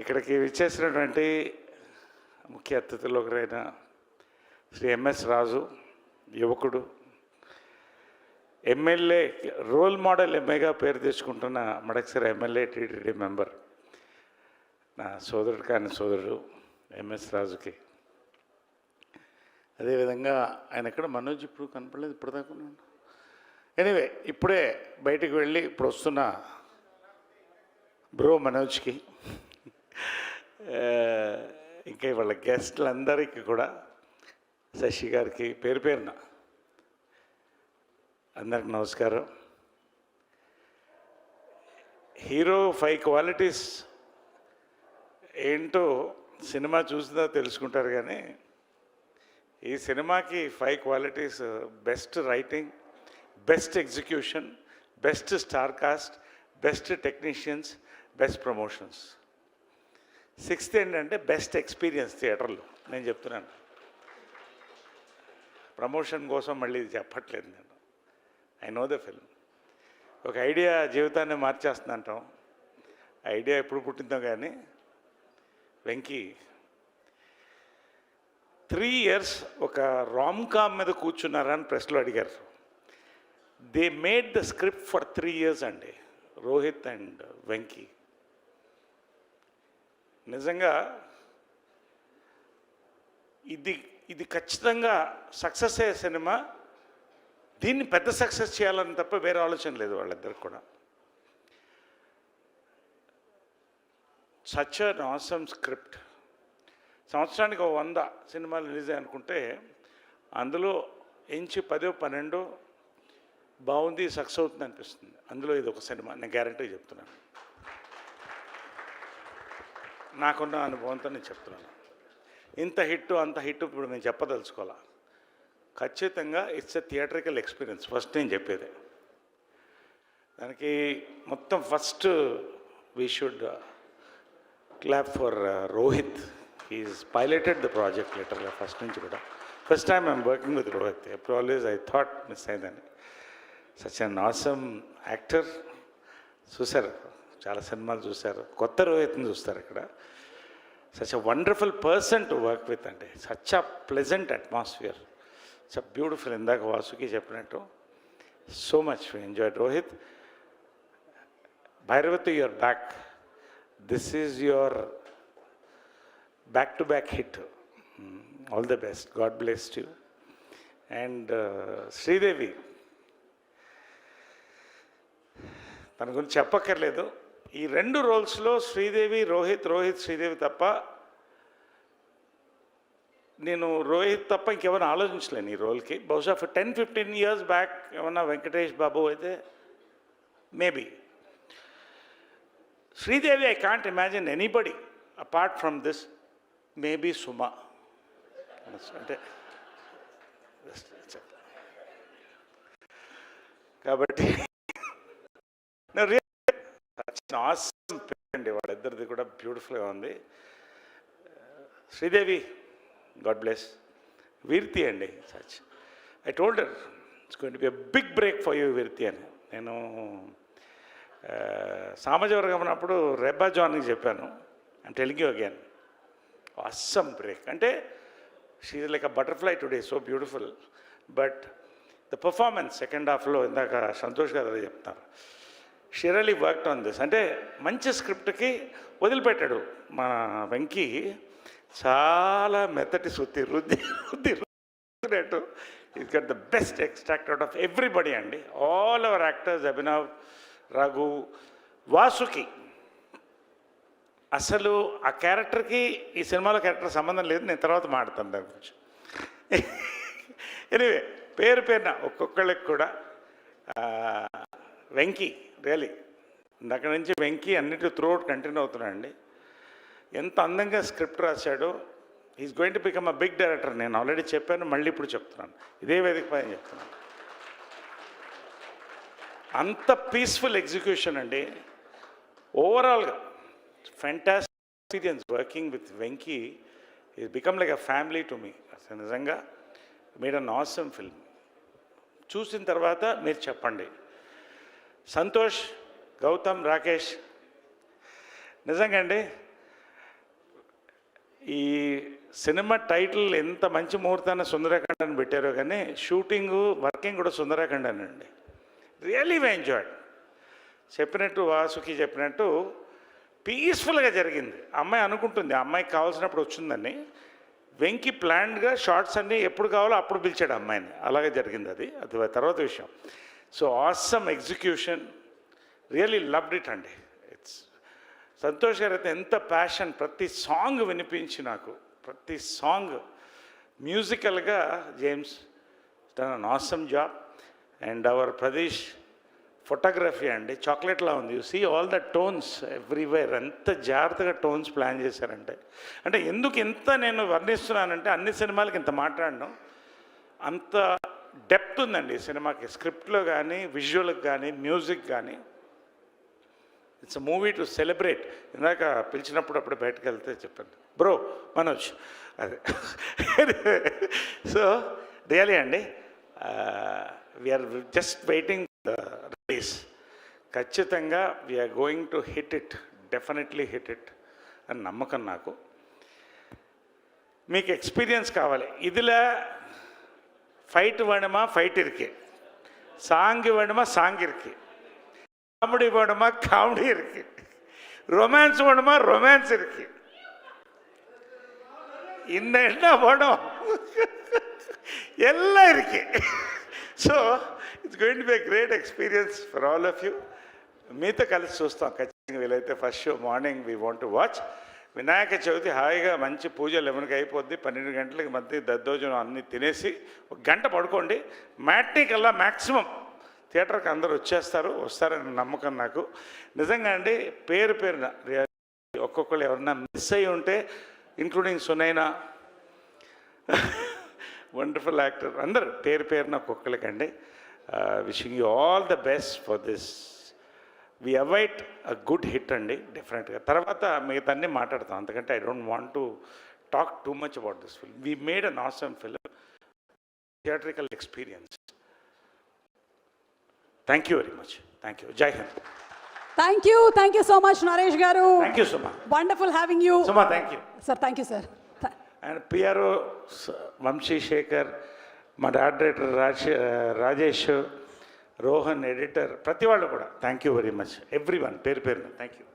ఇక్కడికి విచ్చేసినటువంటి ముఖ్య అతిథులు ఒకరైన శ్రీ ఎంఎస్ రాజు, యువకుడు, ఎమ్మెల్యే, రోల్ మోడల్ ఎమ్మెల్యేగా పేరు తెచ్చుకుంటున్న మడకసిర ఎమ్మెల్యే, టీటీడీ మెంబర్, నా సోదరుడు కాని సోదరుడు ఎంఎస్ రాజుకి. అదేవిధంగా ఆయన ఎక్కడ మనోజ్ ఇప్పుడు కనపడలేదు, ఇప్పుడు దాకా ఉన్నాను. ఎనీవే, ఇప్పుడే బయటికి వెళ్ళి ఇప్పుడు వస్తున్న బ్రో మనోజ్కి, ఇంకా వాళ్ళ గెస్టులందరికీ కూడా, శశి గారికి పేరు పేరున అందరికి నమస్కారం. హీరో 5 క్వాలిటీస్ ఏంటో సినిమా చూసినా తెలుసుకుంటారు, కానీ ఈ సినిమాకి 5 qualities: best writing, best execution, best star cast, best technicians, best promotions. 6th ఏంటంటే బెస్ట్ ఎక్స్పీరియన్స్ థియేటర్లో. నేను చెప్తున్నాను, ప్రమోషన్ కోసం మళ్ళీ ఇది చెప్పట్లేదు నేను. I know the film. ఒక ఐడియా జీవితాన్ని మార్చేస్తుంది అంటాం. ఐడియా ఎప్పుడు పుట్టిందో కానీ, వెంకీ 3 years ఒక రామ్కామ్ మీద కూర్చున్నారని ప్రెస్లో అడిగారు. They made the script for 3 years అండి, రోహిత్ అండ్ వెంకీ. నిజంగా ఇది ఖచ్చితంగా సక్సెస్ అయ్యే సినిమా. దీన్ని పెద్ద సక్సెస్ చేయాలని తప్ప వేరే ఆలోచన లేదు వాళ్ళిద్దరికి కూడా. Such an awesome script. సంవత్సరానికి 100 సినిమాలు రిలీజ్ అనుకుంటే అందులో ఎంచి 10, 12 బాగుంది, సక్సెస్ అవుతుంది అనిపిస్తుంది. అందులో ఇది ఒక సినిమా, నేను గ్యారంటీ చెప్తున్నాను. నాకున్న అనుభవంతో నేను చెప్తున్నాను. ఇంత హిట్ అంత హిట్ ఇప్పుడు నేను చెప్పదలుచుకోవాలా. ఖచ్చితంగా it's a theatrical experience. First నేను చెప్పేది దానికి మొత్తం. First we should clap for Rohit. He's piloted the project లిటరల్గా ఫస్ట్ నుంచి కూడా. First time I'm working with Rohit. ఎప్పుడు ఆల్వేస్ ఐ థాట్ మిస్ అయిందని. Such an awesome actor. చూశారు, చాలా సినిమాలు చూశారు, కొత్త రోహిత్ని చూస్తారు ఇక్కడ. Such a wonderful person to work with అండి. Such a pleasant atmosphere, such a beautiful. ఇందాక వాసుకి చెప్పినట్టు so much we enjoyed Rohit. Bhairavathi, your back. This is your back-to-back hit. All the best. God bless you. And Sridevi, తన గురించి చెప్పక్కర్లేదు. ఈ 2 రోల్స్లో శ్రీదేవి, రోహిత్ శ్రీదేవి తప్ప, నేను రోహిత్ తప్ప ఇంకెవరైనా ఆలోచించలేను ఈ రోల్కి. బహుశా 10-15 years బ్యాక్ ఏమన్నా వెంకటేష్ బాబు అయితే maybe. Sridevi, I can't imagine anybody apart from this. Maybe సుమా. అంటే కాబట్టి అండి వాళ్ళిద్దరిది కూడా బ్యూటిఫుల్గా ఉంది. Sridevi, God bless. వీర్తి అండి, such. I told her it's going to be a big break for you వీర్తి అని. నేను సామాజిక ఉన్నప్పుడు రెబ్బా జాన్కి చెప్పాను. I'm telling you again, awesome break. అంటే she is like a butterfly today, so beautiful. But the performance second హాఫ్లో ఇందాక సంతోష్ గారు అదే చెప్తున్నారు. She really worked on this. అంటే మంచి స్క్రిప్ట్కి వదిలిపెట్టాడు మన వెంకీ. చాలా మెత్తటి సుత్తి రుద్దినట్టు is got the best extract out of everybody అండి. All our actors, Abhinav, Raghu, Vasuki. అసలు ఆ క్యారెక్టర్కి ఈ సినిమాలో క్యారెక్టర్ సంబంధం లేదు. నేను తర్వాత మాట్లాడతాను దాని గురించి. ఎనివే, పేరున ఒక్కొక్కళ్ళకి కూడా వెంకీ రియలీ అక్కడి నుంచి వెంకీ అన్నిటి త్రూఅవుట్ కంటిన్యూ అవుతున్నాడండి. ఎంత అందంగా స్క్రిప్ట్ రాశాడో. Is going to become a big director. నేను ఆల్రెడీ చెప్పాను, మళ్ళీ ఇప్పుడు చెప్తున్నాను, ఇదే వేదిక పైన చెప్తున్నాను. అంత పీస్ఫుల్ ఎగ్జిక్యూషన్ అండి. ఓవరాల్గా fantastic experience working with Venki. It's become like a family to me. నిజంగా made an awesome film. చూసిన తర్వాత మీరు చెప్పండి. సంతోష్, గౌతమ్, రాకేష్, నిజంగా అండి ఈ సినిమా టైటిల్ ఎంత మంచి ముహూర్తాన్ని సుందరాఖండ్ అని పెట్టారో కానీ షూటింగు వర్కింగ్ కూడా సుందరాఖండ్ అండి. Really why enjoyed. చెప్పినట్టు వాసుకి చెప్పినట్టు పీస్ఫుల్గా జరిగింది. అమ్మాయి అనుకుంటుంది అమ్మాయికి కావాల్సినప్పుడు వచ్చిందని. వెంకి ప్లాన్డ్గా షార్ట్స్ అన్నీ ఎప్పుడు కావాలో అప్పుడు పిలిచాడు అమ్మాయిని. అలాగే జరిగింది. అది తర్వాత విషయం. So awesome execution, really loved it అండి. ఇట్స్ సంతోష్ గారు అయితే ఎంత ప్యాషన్, ప్రతి సాంగ్ వినిపించి నాకు ప్రతి సాంగ్ మ్యూజికల్గా James done an awesome job. And our Pradesh photography అండి చాక్లెట్లా ఉంది. You see all the tones everywhere. ఎంత జాగ్రత్తగా టోన్స్ ప్లాన్ చేశారంటే, అంటే ఎందుకు ఇంత నేను వర్ణిస్తున్నానంటే అన్ని సినిమాలకి ఇంత మాట్లాడడం, అంత డెప్త్ ఉందండి ఈ సినిమాకి. స్క్రిప్ట్లో కానీ, విజువల్కి కానీ, మ్యూజిక్ కానీ. It's a movie to celebrate. ఇందాక పిలిచినప్పుడు అప్పుడు బయటకు వెళ్తే చెప్పాను బ్రో మనోజ్ అదే. సో రియలీ అండి, వీఆర్ జస్ట్ వెయిటింగ్ రిలీజ్. ఖచ్చితంగా we're going to hit it, definitely hit it అని నమ్మకం నాకు. మీకు ఎక్స్పీరియన్స్ కావాలి. ఇదిలా ఫైట్ వేணுమా ఫైట్ ఇరికి, సాంగ్ వేணுమా సాంగ్ ఇరికి, காமெடி வேணுமா காமெடி இருக்கு, ரொமான்ஸ் வேணுமா ரொமான்ஸ் இருக்கு, இன்னும் என்ன வேணும் எல்லாம் இருக்கு. So it's going to be a great experience for all of you. మీతో కలిసి చూస్తాం ఖచ్చితంగా. వీలైతే first show morning we want to watch. Vinayaka Chavithi హాయిగా మంచి పూజ 11కి అయిపోద్ది. 12 గంటలకి మధ్య దద్దోజనం అన్నీ తినేసి 1 గంట పడుకోండి. మ్యాట్నీ కల్లా మ్యాక్సిమం థియేటర్కి అందరూ వస్తారని నమ్మకం నాకు. నిజంగా అండి, పేరున ఒక్కొక్కరు ఎవరన్నా మిస్ అయ్యి ఉంటే, ఇంక్లూడింగ్ సునైనా వండర్ఫుల్ యాక్టర్, అందరు పేరున ఒక్కొక్కరికండి. Wishing you all the best for this. We await a good hit అండి డెఫినెట్గా. తర్వాత మిగతా అన్నీ మాట్లాడతాం, అంతకంటే I don't want to talk too much about this film. We made an awesome film, theatrical experience. Thank you very much. Thank you. Jai Hind. Thank you so much, Naresh garu. Thank you, Suma. Wonderful having you. Suma, thank you. Sir, thank you, sir. And PRO Vamshi Shekhar, my director Rajesh, Rohan, editor, ప్రతి వాళ్ళు కూడా thank you very much. Everyone పేరు. Thank you.